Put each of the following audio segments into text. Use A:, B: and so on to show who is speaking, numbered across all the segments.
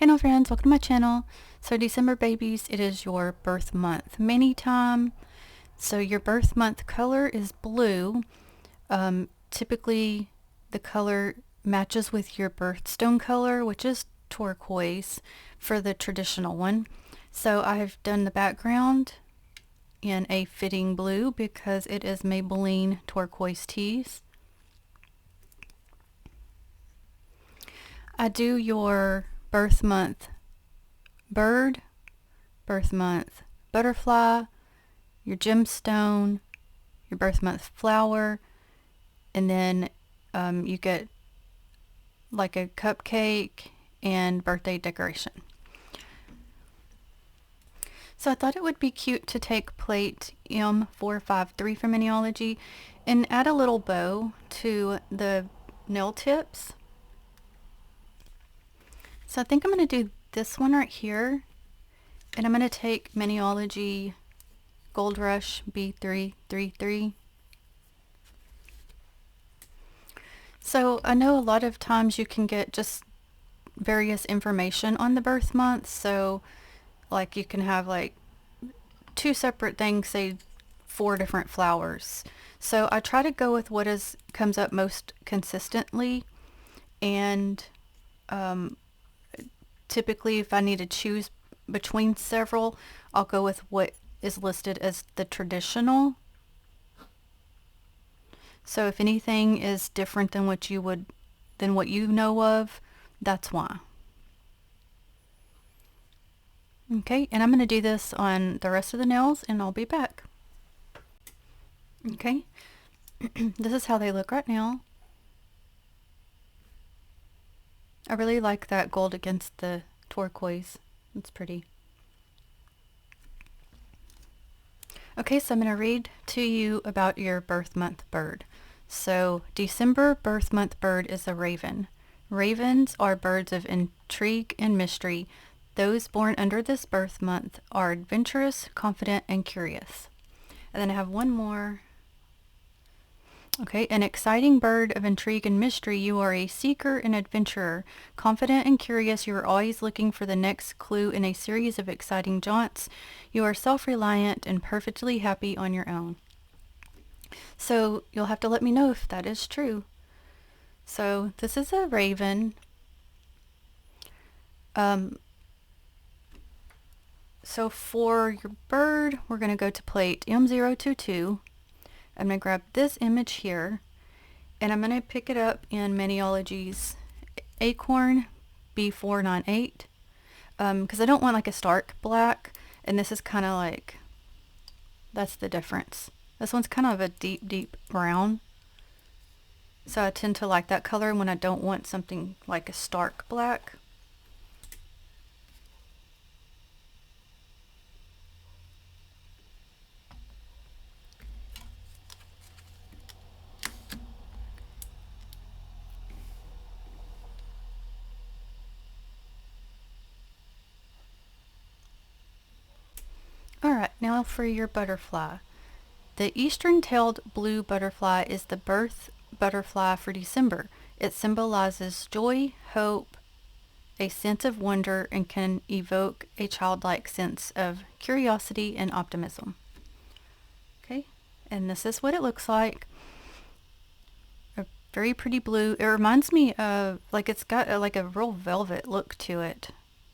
A: Hello friends, welcome to my channel. So December babies, it is your birth month mini time. So your birth month color is blue. Typically the color matches with your birthstone color, which is turquoise for the traditional one. So I have done the background in a fitting blue because it is Maybelline turquoise tees. I do your birth month bird, birth month butterfly, your gemstone, your birth month flower, and then you get like a cupcake and birthday decoration. So I thought it would be cute to take plate M453 from Mineology and add a little bow to the nail tips. So I think I'm going to do this one right here, and I'm going to take Mineology Gold Rush B333. So I know a lot of times you can get just various information on the birth month, so like you can have like two separate things, say 4 different flowers. So I try to go with what comes up most consistently, and typically if I need to choose between several, I'll go with what is listed as the traditional. So if anything is different than what you know of, that's why. Okay, and I'm going to do this on the rest of the nails and I'll be back. Okay, this is how they look right now. I really like that gold against the turquoise. It's pretty. Okay, so I'm going to read to you about your birth month bird. So December birth month bird is a raven. Ravens are birds of intrigue and mystery. Those born under this birth month are adventurous, confident, and curious. And then I have one more. Okay, an exciting bird of intrigue and mystery. You are a seeker and adventurer. Confident and curious, you are always looking for the next clue in a series of exciting jaunts. You are self-reliant and perfectly happy on your own. So you'll have to let me know if that is true. So this is a raven. So for your bird, we're going to go to plate M022. I'm going to grab this image here, and I'm going to pick it up in Mineology's Acorn B498, because I don't want like a stark black, and this is kind of like, that's the difference. This one's kind of a deep brown, so I tend to like that color when I don't want something like a stark black. Alright, now for your butterfly. The eastern-tailed blue butterfly is the birth butterfly for December. It symbolizes joy, hope, a sense of wonder, and can evoke a childlike sense of curiosity and optimism. Okay, and this is what it looks like. A very pretty blue. It reminds me of, like, it's got like a real velvet look to it.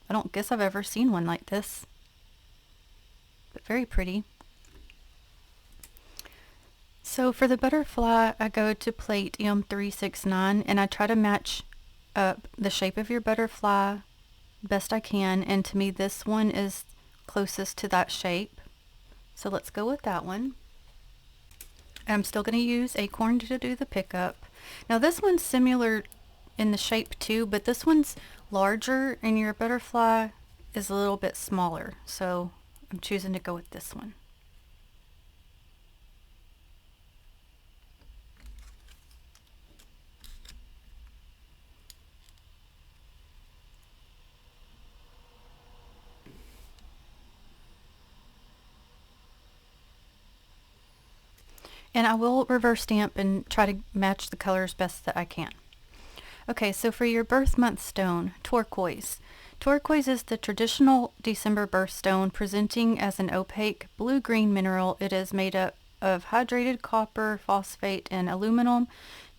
A: I don't guess I've ever seen one like this, but very pretty. So for the butterfly, I go to plate M369 and I try to match up the shape of your butterfly best I can, and to me this one is closest to that shape. So let's go with that one. I'm still going to use Acorn to do the pickup. Now this one's similar in the shape too, but this one's larger and your butterfly is a little bit smaller. So I'm choosing to go with this one. And I will reverse stamp and try to match the colors best that I can. Okay, so for your birth month stone, turquoise. Turquoise is the traditional December birthstone, presenting as an opaque blue-green mineral. It is made up of hydrated copper, phosphate, and aluminum.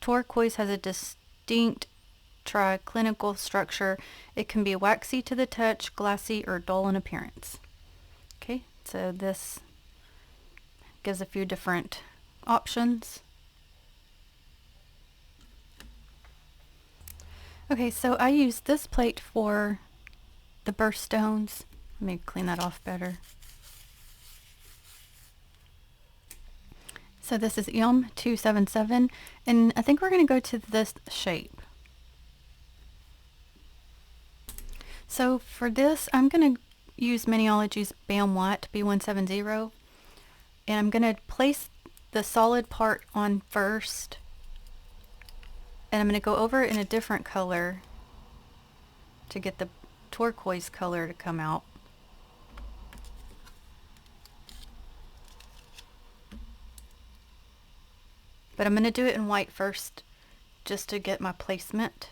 A: Turquoise has a distinct triclinical structure. It can be waxy to the touch, glassy, or dull in appearance. Okay, so this gives a few different options. Okay, so I used this plate for the birthstones. Let me clean that off better. So this is M277, and I think we're going to go to this shape. So for this, I'm going to use Miniology's Bam White B170, and I'm going to place the solid part on first, and I'm going to go over it in a different color to get the turquoise color to come out. But I'm going to do it in white first just to get my placement.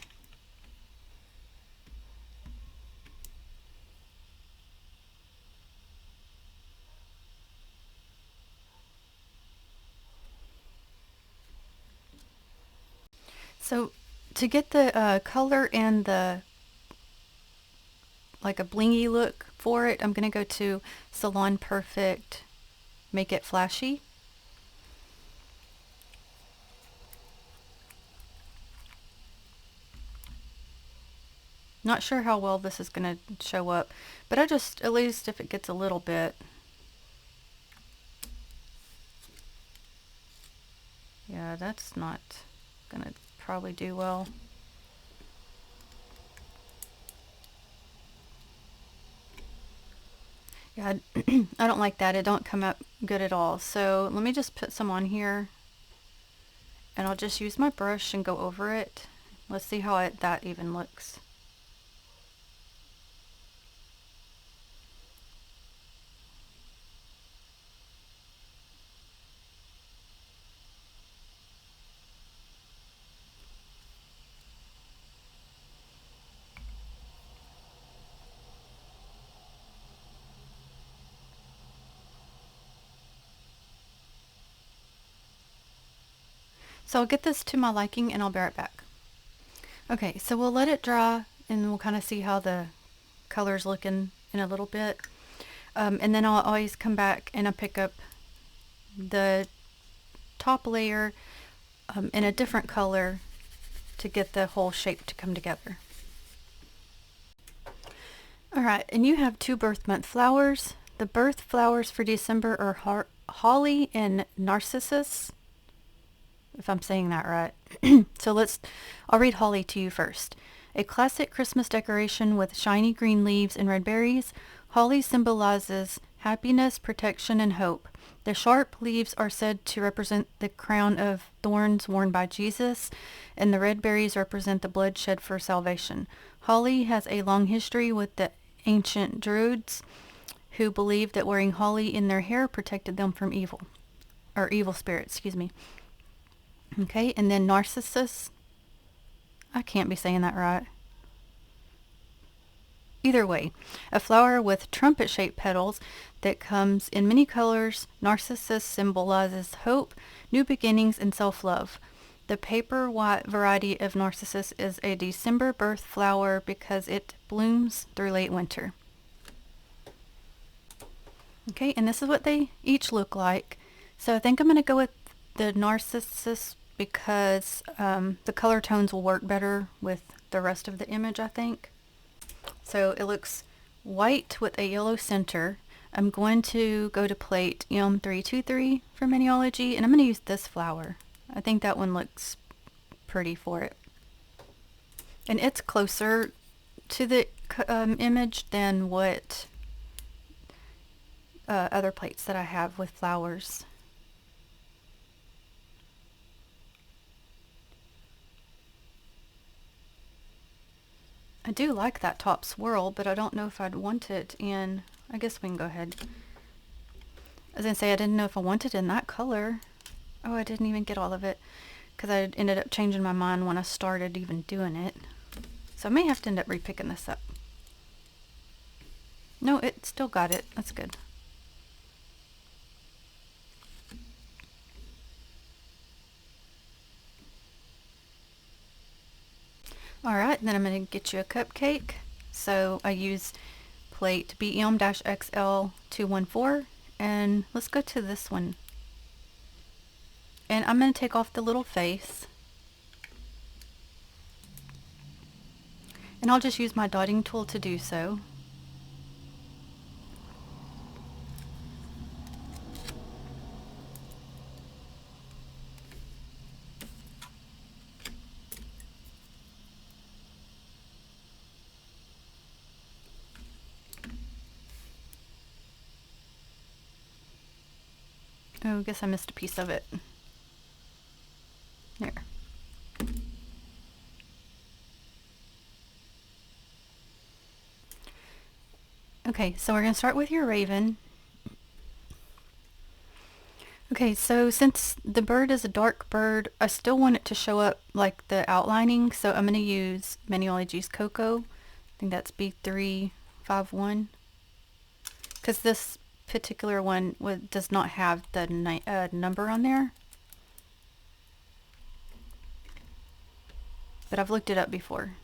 A: So to get the color and the like a blingy look for it, I'm going to go to Salon Perfect, Make It Flashy. Not sure how well this is going to show up, but I just, at least if it gets a little bit. Yeah, that's not going to probably do well. Yeah, I don't like that. It don't come up good at all. So let me just put some on here, and I'll just use my brush and go over it. Let's see how that even looks. So I'll get this to my liking and I'll be right back. Okay, so we'll let it dry and we'll kind of see how the color's looking in a little bit. And then I'll always come back and I'll pick up the top layer in a different color to get the whole shape to come together. Alright, and you have 2 birth month flowers. The birth flowers for December are holly and narcissus, if I'm saying that right. So I'll read holly to you first. A classic Christmas decoration with shiny green leaves and red berries, holly symbolizes happiness, protection, and hope. The sharp leaves are said to represent the crown of thorns worn by Jesus, and the red berries represent the blood shed for salvation. Holly has a long history with the ancient Druids, who believed that wearing holly in their hair protected them from evil spirits, excuse me. Okay, and then narcissus. I can't be saying that right. Either way, a flower with trumpet-shaped petals that comes in many colors. Narcissus symbolizes hope, new beginnings, and self-love. The paper white variety of narcissus is a December birth flower because it blooms through late winter. Okay, and this is what they each look like. So I think I'm going to go with the narcissus because the color tones will work better with the rest of the image, I think. So it looks white with a yellow center. I'm going to go to plate M323 for Miniology, and I'm going to use this flower. I think that one looks pretty for it. And it's closer to the image than what other plates that I have with flowers. I do like that top swirl, but I don't know if I'd want it in, I guess we can go ahead. I was going to say I didn't know if I wanted it in that color. Oh, I didn't even get all of it because I ended up changing my mind when I started even doing it. So I may have to end up repicking this up. No, it still got it. That's good. Alright, then I'm going to get you a cupcake. So I use plate BM-XL214, and let's go to this one. And I'm going to take off the little face. And I'll just use my dotting tool to do so. Oh, I guess I missed a piece of it. There. Okay, so we're going to start with your raven. Okay, so since the bird is a dark bird, I still want it to show up like the outlining, so I'm going to use manually juice cocoa. I think that's B351. Because this particular one does not have the number on there. But I've looked it up before.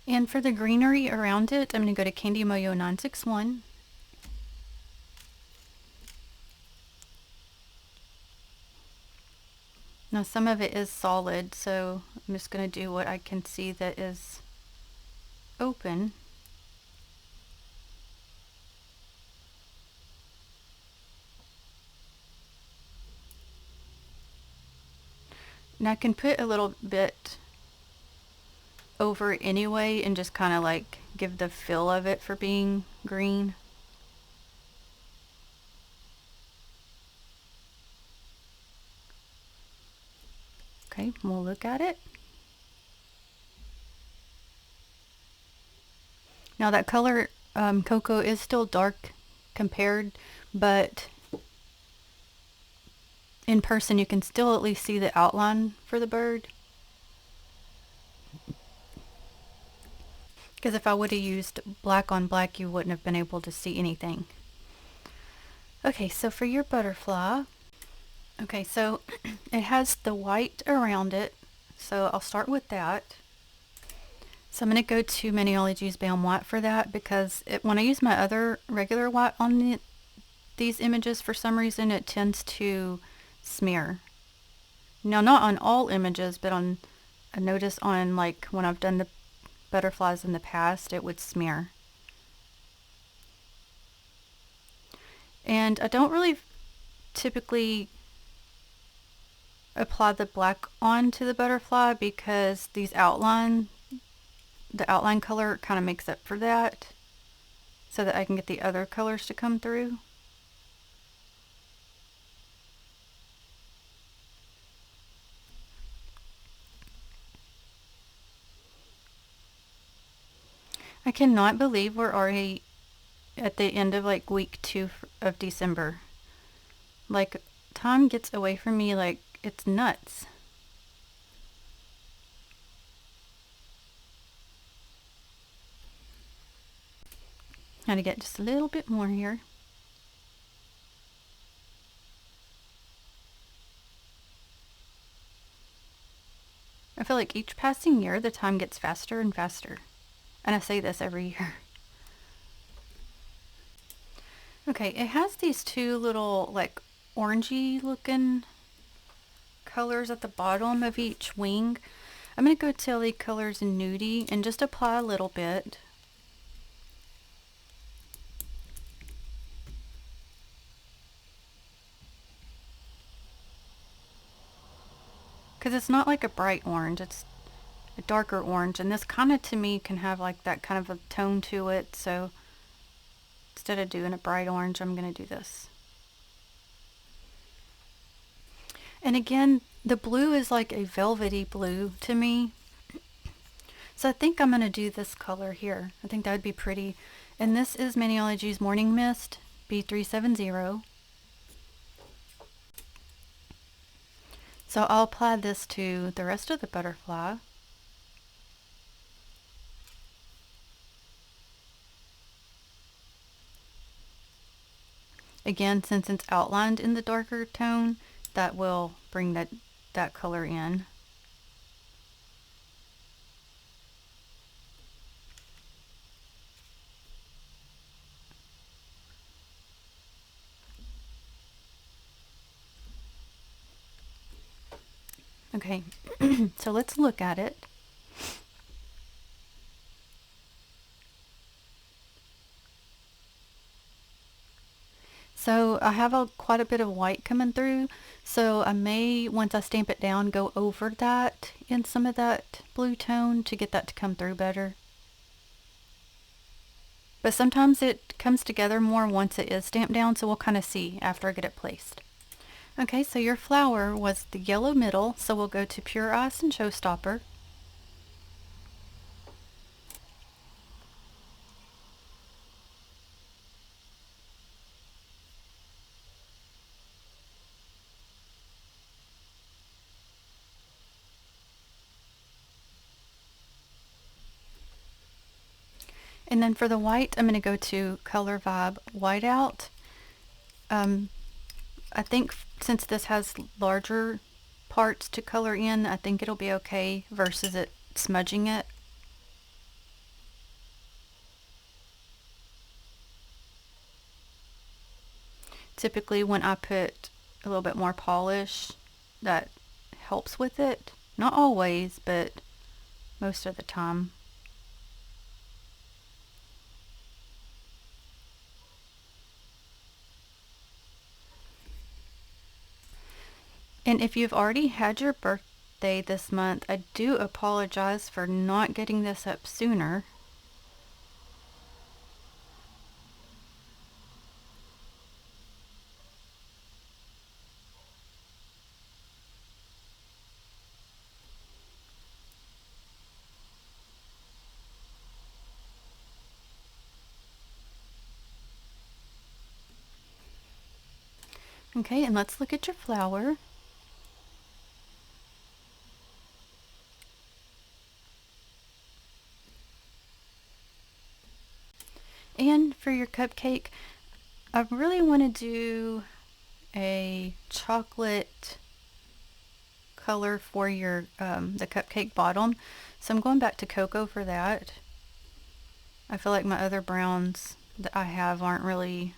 A: And for the greenery around it, I'm going to go to Candy Moyo 961. Now some of it is solid, so I'm just going to do what I can see that is open. And I can put a little bit over it anyway and just kind of like give the feel of it for being green. Okay, we'll look at it. Now that color cocoa is still dark compared, but in person you can still at least see the outline for the bird. Because if I would have used black on black, you wouldn't have been able to see anything. Okay, so for your butterfly, okay, so it has the white around it, so I'll start with that. So I'm going to go to Manually Juice Bam White for that, because when I use my other regular white on these images, for some reason it tends to smear. Now, not on all images, but I notice on, like, when I've done the butterflies in the past, it would smear. And I don't really typically apply the black onto the butterfly, because the outline color kind of makes up for that, so that I can get the other colors to come through. I cannot believe we're already at the end of like week 2 of December. Like, time gets away from me like it's nuts. Had to get just a little bit more here. I feel like each passing year the time gets faster and faster. And I say this every year. Okay, it has these two little like orangey looking colors at the bottom of each wing. I'm going to go to the colors in Nudie and just apply a little bit. Because it's not like a bright orange, it's a darker orange, and this kind of to me can have like that kind of a tone to it, so instead of doing a bright orange, I'm going to do this. And again, The blue is like a velvety blue to me. So I think I'm going to do this color here. I think that would be pretty. And this is Maniology's Morning Mist B370. So I'll apply this to the rest of the butterfly. Again, since it's outlined in the darker tone, that will bring that color in. Okay, so let's look at it. So I have quite a bit of white coming through, so I may, once I stamp it down, go over that in some of that blue tone to get that to come through better. But sometimes it comes together more once it is stamped down, so we'll kind of see after I get it placed. Okay, so your flower was the yellow middle, so we'll go to Pure Ice and Showstopper. And then for the white, I'm going to go to Color Vibe Whiteout. I think since this has larger parts to color in, I think it'll be okay versus it smudging it. Typically when I put a little bit more polish, that helps with it. Not always, but most of the time. And if you've already had your birthday this month, I do apologize for not getting this up sooner. Okay, and let's look at your flower. And for your cupcake, I really want to do a chocolate color for your the cupcake bottom. So I'm going back to cocoa for that. I feel like my other browns that I have aren't really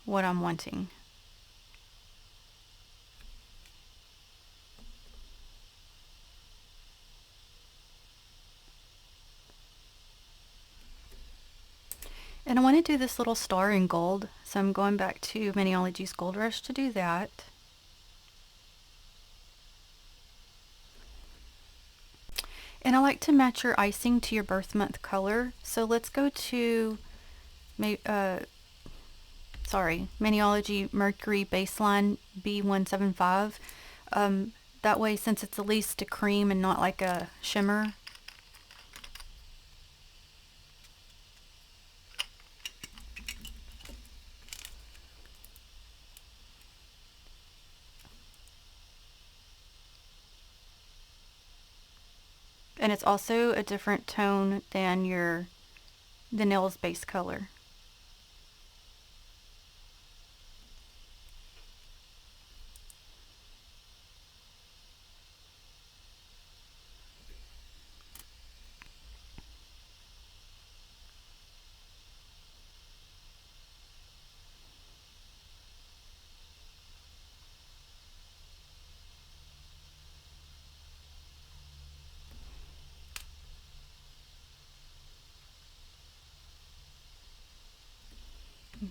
A: what I'm wanting. And I want to do this little star in gold, so I'm going back to Maniology's Gold Rush to do that. And I like to match your icing to your birth month color, so let's go to Maniology Mercury Baseline B175. That way, since it's at least a cream and not like a shimmer, and it's also a different tone than the nails base color.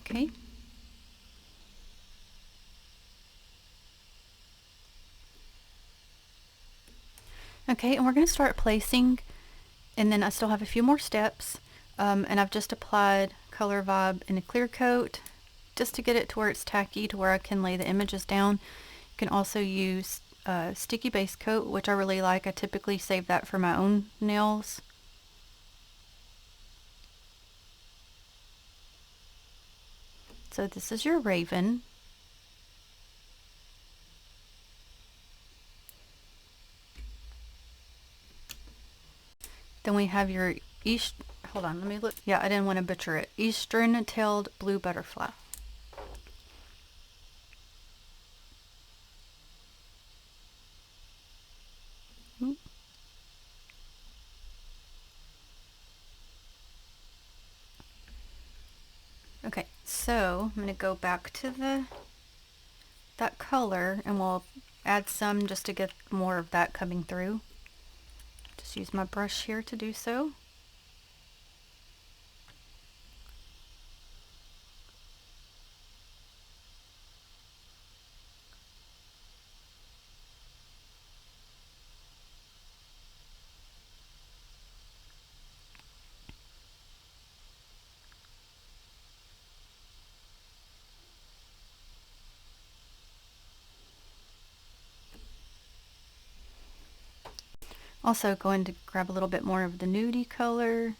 A: Okay. Okay, and we're going to start placing, and then I still have a few more steps, and I've just applied Color Vibe in a clear coat just to get it to where it's tacky to where I can lay the images down. can also use sticky base coat, which I really like. I typically save that for my own nails. So this is your raven. Then we have your hold on, let me look. Yeah, I didn't want to butcher it. Eastern-tailed blue butterfly. Okay, so I'm going to go back to that color, and we'll add some just to get more of that coming through. Just use my brush here to do so. Also going to grab a little bit more of the nudie color,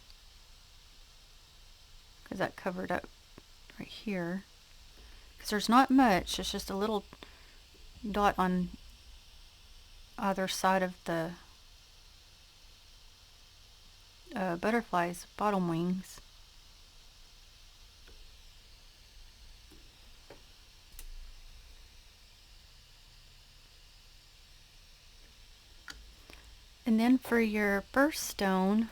A: because that covered up right here. Because there's not much, it's just a little dot on either side of the butterfly's bottom wings. And then for your birthstone,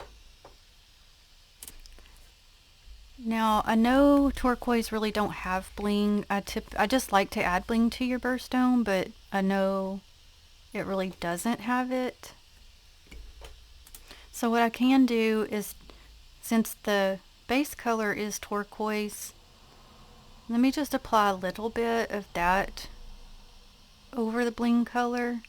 A: now I know turquoise really don't have bling. I just like to add bling to your birthstone, but I know it really doesn't have it. So what I can do is, since the base color is turquoise, let me just apply a little bit of that over the bling color.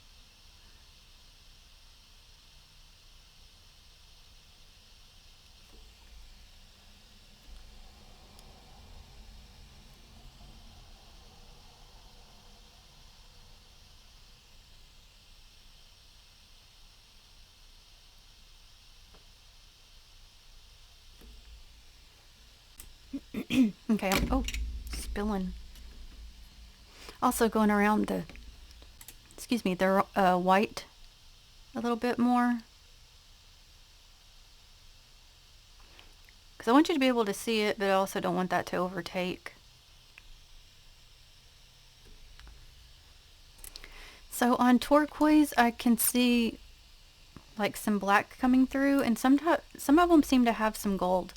A: Okay, oh, spilling. Also going around the, excuse me, the white a little bit more. Because I want you to be able to see it, but I also don't want that to overtake. So on turquoise, I can see like some black coming through, and some of them seem to have some gold.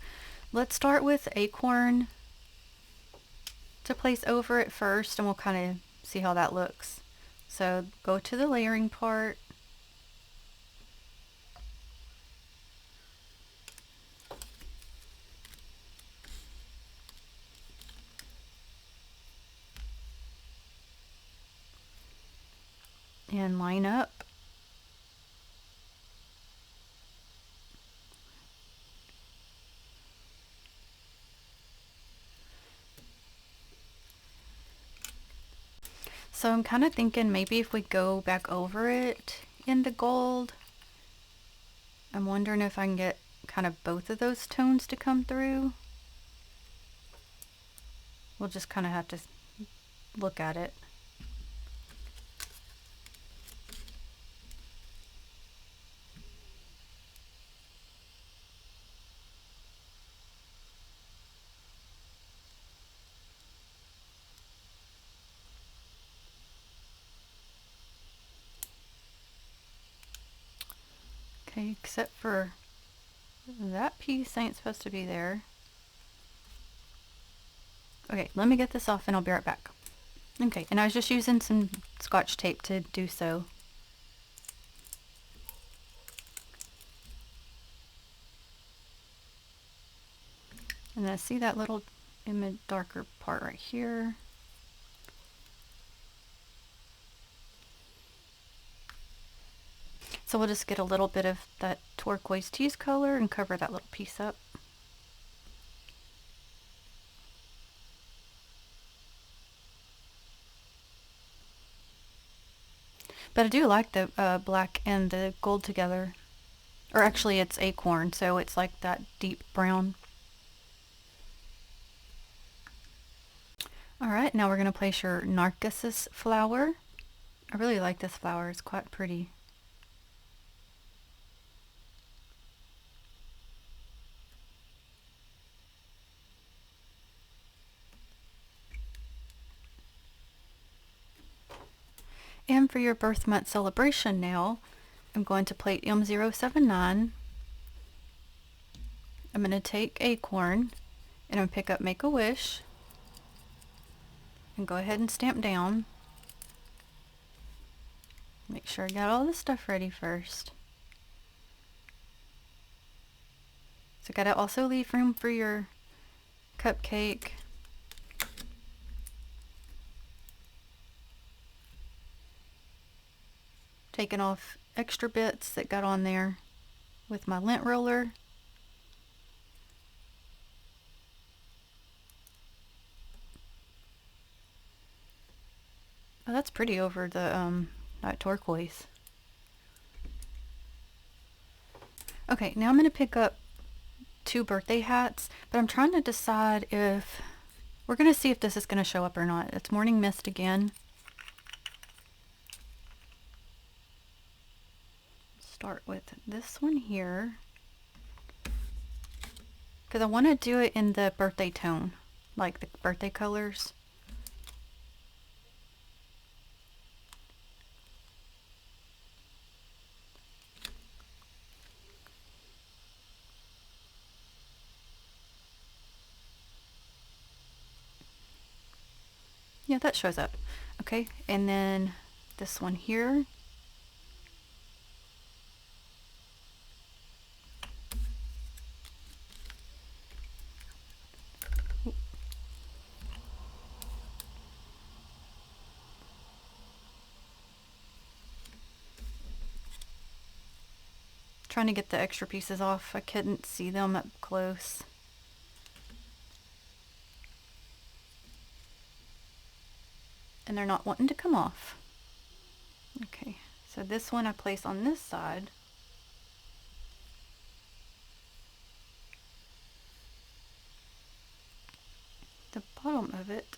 A: Let's start with Acorn to place over it first, and we'll kind of see how that looks. So go to the layering part. And line up. So I'm kind of thinking maybe if we go back over it in the gold, I'm wondering if I can get kind of both of those tones to come through. We'll just kind of have to look at it. Okay, except for that piece ain't supposed to be there. Okay, let me get this off and I'll be right back. Okay, and I was just using some Scotch tape to do so. And I see that little image darker part right here. So we'll just get a little bit of that turquoise tease color and cover that little piece up. But I do like the black and the gold together. Or actually it's Acorn, so it's like that deep brown. Alright, now we're going to place your narcissus flower. I really like this flower, it's quite pretty. And for your birth month celebration now, I'm going to plate M079. I'm going to take Acorn and I'm going to pick up Make a Wish and go ahead and stamp down. Make sure I got all the stuff ready first. So gotta also leave room for your cupcake. Taking off extra bits that got on there with my lint roller. Oh, that's pretty over the that turquoise. Okay, now I'm going to pick up 2 birthday hats, but I'm trying to decide if we're going to see if this is going to show up or not. It's Morning Mist again. Start with this one here because I want to do it in the birthday tone, like the birthday colors. Yeah, that shows up. Okay, and then this one here. Trying to get the extra pieces off. I couldn't see them up close. And they're not wanting to come off. Okay, so this one I place on this side. The bottom of it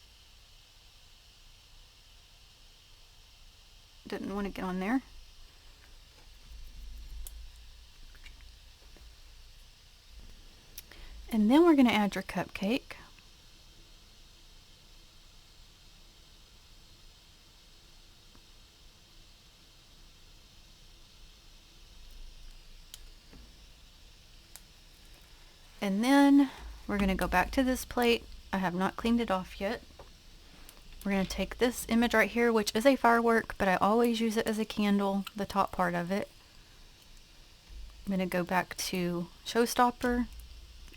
A: didn't want to get on there. And then we're going to add your cupcake. And then we're going to go back to this plate. I have not cleaned it off yet. We're going to take this image right here, which is a firework, but I always use it as a candle, the top part of it. I'm going to go back to Showstopper,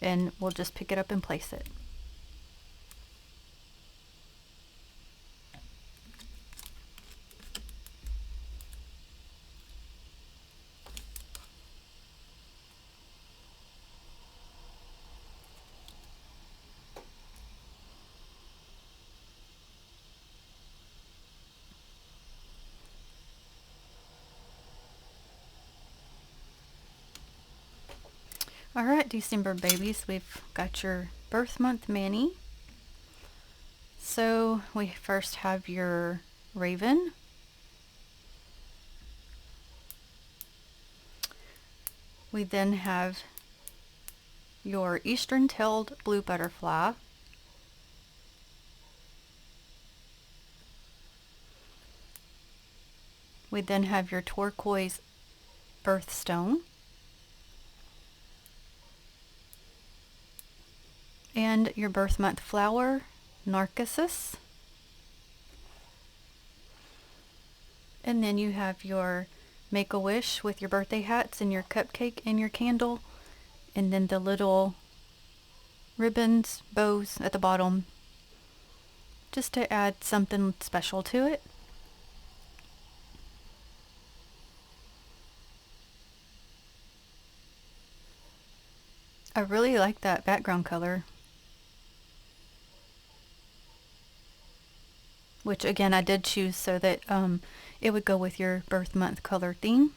A: and we'll just pick it up and place it. Alright, December babies, we've got your birth month mani. So we first have your raven. We then have your eastern-tailed blue butterfly. We then have your turquoise birthstone. And your birth month flower, narcissus. And then you have your Make-A-Wish with your birthday hats and your cupcake and your candle. And then the little ribbons, bows at the bottom, just to add something special to it. I really like that background color. which again I did choose so that it would go with your birth month color theme.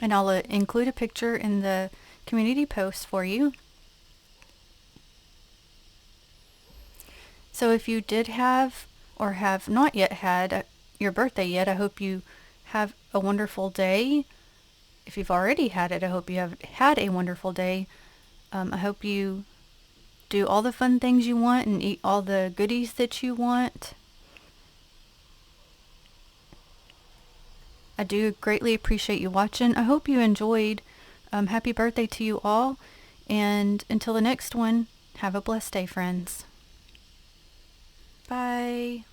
A: And I'll include a picture in the community post for you. So if you did have or have not yet had your birthday yet, I hope you have a wonderful day. If you've already had it, I hope you have had a wonderful day. I hope you do all the fun things you want and eat all the goodies that you want. I do greatly appreciate you watching. I hope you enjoyed. Happy birthday to you all. And until the next one, have a blessed day, friends. Bye.